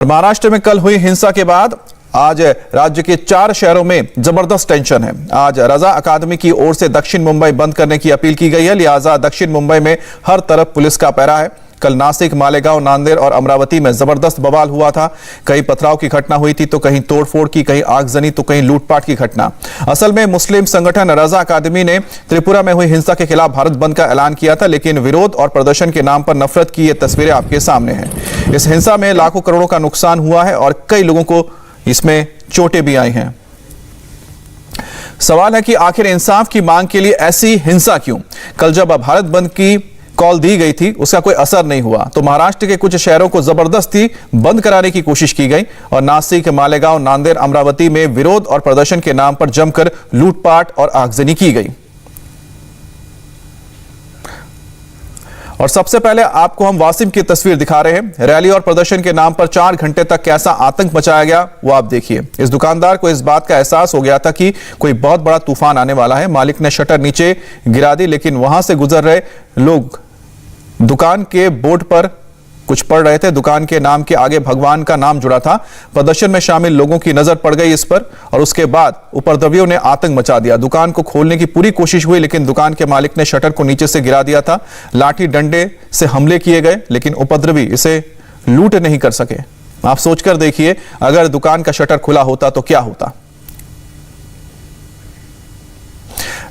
महाराष्ट्र में कल हुई हिंसा के बाद आज राज्य के 4 शहरों में जबरदस्त टेंशन है। आज रजा अकादमी की ओर से दक्षिण मुंबई बंद करने की अपील की गई है, लिहाजा दक्षिण मुंबई में हर तरफ पुलिस का पहरा है। कल नासिक, मालेगांव, नांदेड़ और अमरावती में जबरदस्त बवाल हुआ था। कहीं पथराव की घटना हुई थी तो कहीं तोड़फोड़ की, कहीं आगजनी तो कहीं लूटपाट की घटना। असल में मुस्लिम संगठन रजा अकादमी ने त्रिपुरा में हुई हिंसा के खिलाफ भारत बंद का ऐलान किया था, लेकिन विरोध और प्रदर्शन के नाम पर नफरत की ये तस्वीरें आपके सामने हैं। इस हिंसा में लाखों करोड़ों का नुकसान हुआ है और कई लोगों को इसमें चोटें भी आई हैं। सवाल है कि आखिर इंसाफ की मांग के लिए ऐसी हिंसा क्यों? कल जब भारत बंद की कॉल दी गई थी उसका कोई असर नहीं हुआ तो महाराष्ट्र के कुछ शहरों को जबरदस्ती बंद कराने की कोशिश की गई और नासिक, मालेगांव, नांदेड़, अमरावती में विरोध और प्रदर्शन के नाम पर जमकर लूटपाट और आगजनी की गई। और सबसे पहले आपको हम वासिम की तस्वीर दिखा रहे हैं। रैली और प्रदर्शन के नाम पर 4 घंटे तक कैसा आतंक मचाया गया वो आप देखिए। इस दुकानदार को इस बात का एहसास हो गया था कि कोई बहुत बड़ा तूफान आने वाला है। मालिक ने शटर नीचे गिरा दी, लेकिन वहां से गुजर रहे लोग दुकान के बोर्ड पर कुछ पढ़ रहे थे। दुकान के नाम के आगे भगवान का नाम जुड़ा था। प्रदर्शन में शामिल लोगों की नजर पड़ गई इस पर और उसके बाद उपद्रवियों ने आतंक मचा दिया। दुकान को खोलने की पूरी कोशिश हुई, लेकिन दुकान के मालिक ने शटर को नीचे से गिरा दिया था। लाठी डंडे से हमले किए गए, लेकिन उपद्रवी इसे लूट नहीं कर सके। आप सोचकर देखिए, अगर दुकान का शटर खुला होता तो क्या होता।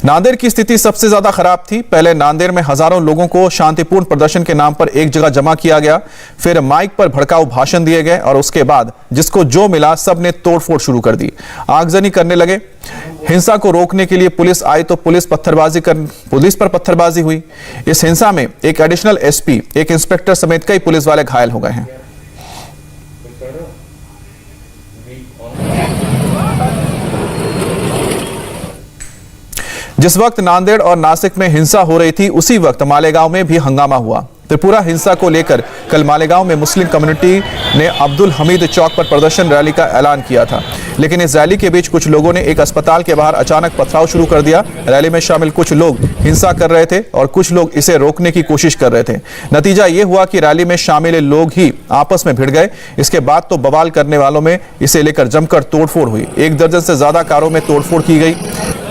नांदेड़ की स्थिति सबसे ज्यादा खराब थी। पहले नांदेड़ में हजारों लोगों को शांतिपूर्ण प्रदर्शन के नाम पर एक जगह जमा किया गया, फिर माइक पर भड़काऊ भाषण दिए गए और उसके बाद जिसको जो मिला सबने तोड़फोड़ शुरू कर दी, आगजनी करने लगे। हिंसा को रोकने के लिए पुलिस आई तो पुलिस पर पत्थरबाजी हुई। इस हिंसा में एक एडिशनल एसपी, एक इंस्पेक्टर समेत कई पुलिस वाले घायल हो गए हैं। जिस वक्त नांदेड़ और नासिक में हिंसा हो रही थी उसी वक्त मालेगांव में भी हंगामा हुआ। त्रिपुरा हिंसा को लेकर कल मालेगांव में मुस्लिम कम्युनिटी ने अब्दुल हमीद चौक पर प्रदर्शन रैली का ऐलान किया था, लेकिन इस रैली के बीच कुछ लोगों ने एक अस्पताल के बाहर अचानक पथराव शुरू कर दिया। रैली में शामिल कुछ लोग हिंसा कर रहे थे और कुछ लोग इसे रोकने की कोशिश कर रहे थे। नतीजा ये हुआ कि रैली में शामिल लोग ही आपस में भिड़ गए। इसके बाद तो बवाल करने वालों में इसे लेकर जमकर तोड़फोड़ हुई। 1 दर्जन से ज्यादा कारों में तोड़फोड़ की गई,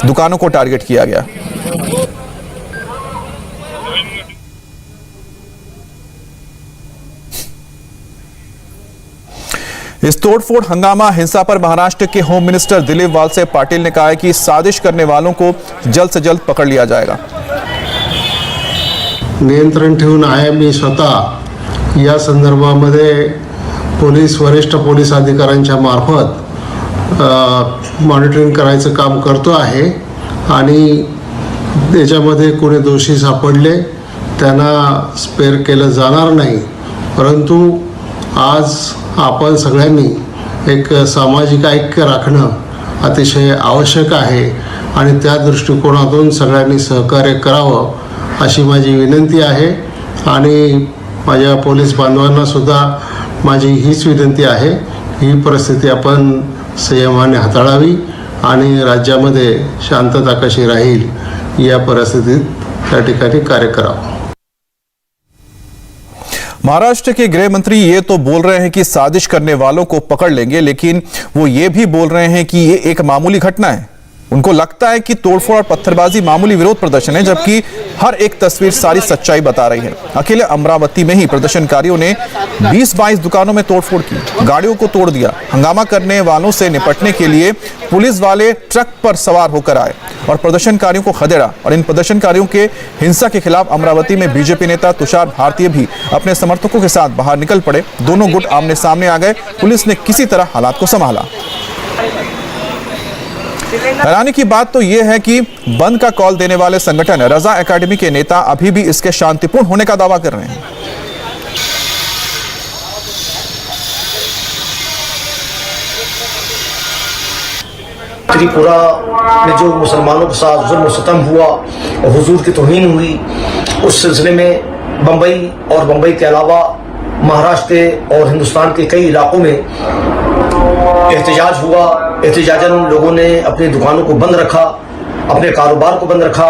दुकानों को टारगेट किया गया। इस तोड़फोड़, हंगामा, हिंसा पर महाराष्ट्र के होम मिनिस्टर दिलीप वालसे पाटील ने कहा है कि साजिश करने वालों को जल्द से जल्द पकड़ लिया जाएगा। नियंत्रण ठेवून आहे मी स्वतः या संदर्भामध्ये वरिष्ठ पोलीस अधिकाऱ्यांच्या मार्फत मॉनिटरिंग करायचं काम करतो आहे आणि त्याच्यामध्ये कोणी दोषी सापडले त्यांना स्पेअर केलं जाणार नाही। परंतु आज आपण सगळ्यांनी एक सामाजिक ऐक्य राखणं अतिशय आवश्यक आहे आणि त्या दृष्टिकोनातून सगळ्यांनी सहकार्य करावं अशी माझी विनंती आहे आणि माझ्या पोलीस बांधवांना सुद्धा माझी हीच विनंती आहे। ही परिस्थिती आपण संयमाने हाताळावी आणि राज्यामध्ये शांतता कशी राहील या परिस्थितीत त्या ठिकाणी कार्य करावं। महाराष्ट्र के गृह मंत्री ये तो बोल रहे हैं कि साजिश करने वालों को पकड़ लेंगे, लेकिन वो ये भी बोल रहे हैं कि ये एक मामूली घटना है। उनको लगता है कि तोड़फोड़ और पत्थरबाजी मामूली विरोध प्रदर्शन है, जबकि हर एक तस्वीर सारी सच्चाई बता रही है। अकेले अमरावती में ही प्रदर्शनकारियों ने 20-22 दुकानों में तोड़फोड़ की, गाड़ियों को तोड़ दिया। हंगामा करने वालों से निपटने के लिए पुलिस वाले ट्रक पर सवार होकर आए और प्रदर्शनकारियों को खदेड़ा। और इन प्रदर्शनकारियों के हिंसा के खिलाफ अमरावती में बीजेपी नेता तुषार भारतीय भी अपने समर्थकों के साथ बाहर निकल पड़े। दोनों गुट आमने सामने आ गए। पुलिस ने किसी तरह हालात को संभाला। हैरानी की बात तो यह है कि बंद का कॉल देने वाले संगठन रजा अकादमी के नेता अभी भी इसके शांतिपूर्ण होने का दावा कर रहे हैं। त्रिपुरा में जो मुसलमानों के साथ जुल्म सितम हुआ और हुजूर की तौहीन हुई, उस सिलसिले में बम्बई और बम्बई के अलावा महाराष्ट्र और हिंदुस्तान के कई इलाकों में एहतजाज हुआ। एहतजाजन उन लोगों ने अपनी दुकानों को बंद रखा, अपने कारोबार को बंद रखा।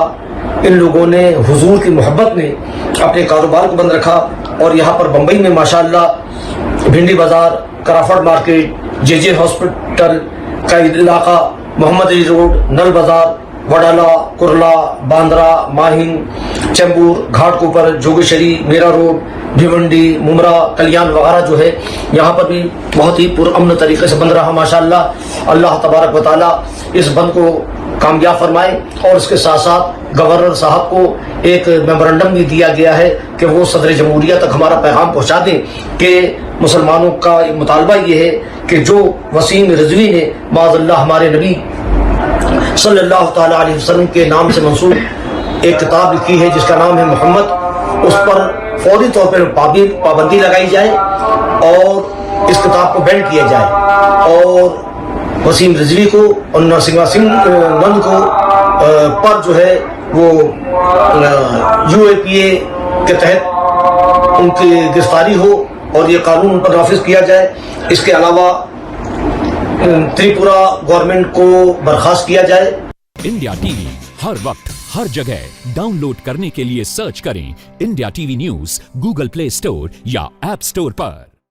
इन लोगों ने हुजूर की मोहब्बत में अपने कारोबार को बंद रखा और यहाँ पर बम्बई में माशाअल्लाह भिंडी बाजार, कराफट मार्केट, जे हॉस्पिटल का इलाका, मोहम्मद अली रोड, नल बाजार, वडाला, कुरला, बांद्रा, माहिम, चैम्बूर, घाटकोपर, जोगेश्वरी, मेरा रोड, भिवंडी, मुमरा, कल्याण वगैरह जो है यहाँ पर भी बहुत ही पुरअमन तरीके से बंद रहा माशाअल्लाह। अल्लाह तबारक व तआला इस बंद को कामयाब फरमाए। और इसके साथ साथ गवर्नर साहब को एक मेमोरेंडम भी दिया गया है कि वो सदर जमहूरिया तक हमारा पैगाम पहुँचा दें कि मुसलमानों का मुतालबा ये है कि जो वसीम रिजवी ने माज़अल्लाह हमारे नबी सल्लल्लाहु ताला अलैहि वसल्लम के नाम से मंसूब एक किताब लिखी है जिसका नाम है मोहम्मद, उस पर फौरी तौर पर पाबंदी लगाई जाए और इस किताब को बैन किया जाए और वसीम रिजवी को और नरसिंह सिंह नंद को पर जो है वो UAPA के तहत उनकी गिरफ्तारी हो और ये कानून उन पर नाफिज किया जाए। इसके अलावा त्रिपुरा गवर्नमेंट को बर्खास्त किया जाए। इंडिया टीवी हर वक्त हर जगह डाउनलोड करने के लिए सर्च करें India TV news Google play store या ऐप स्टोर पर।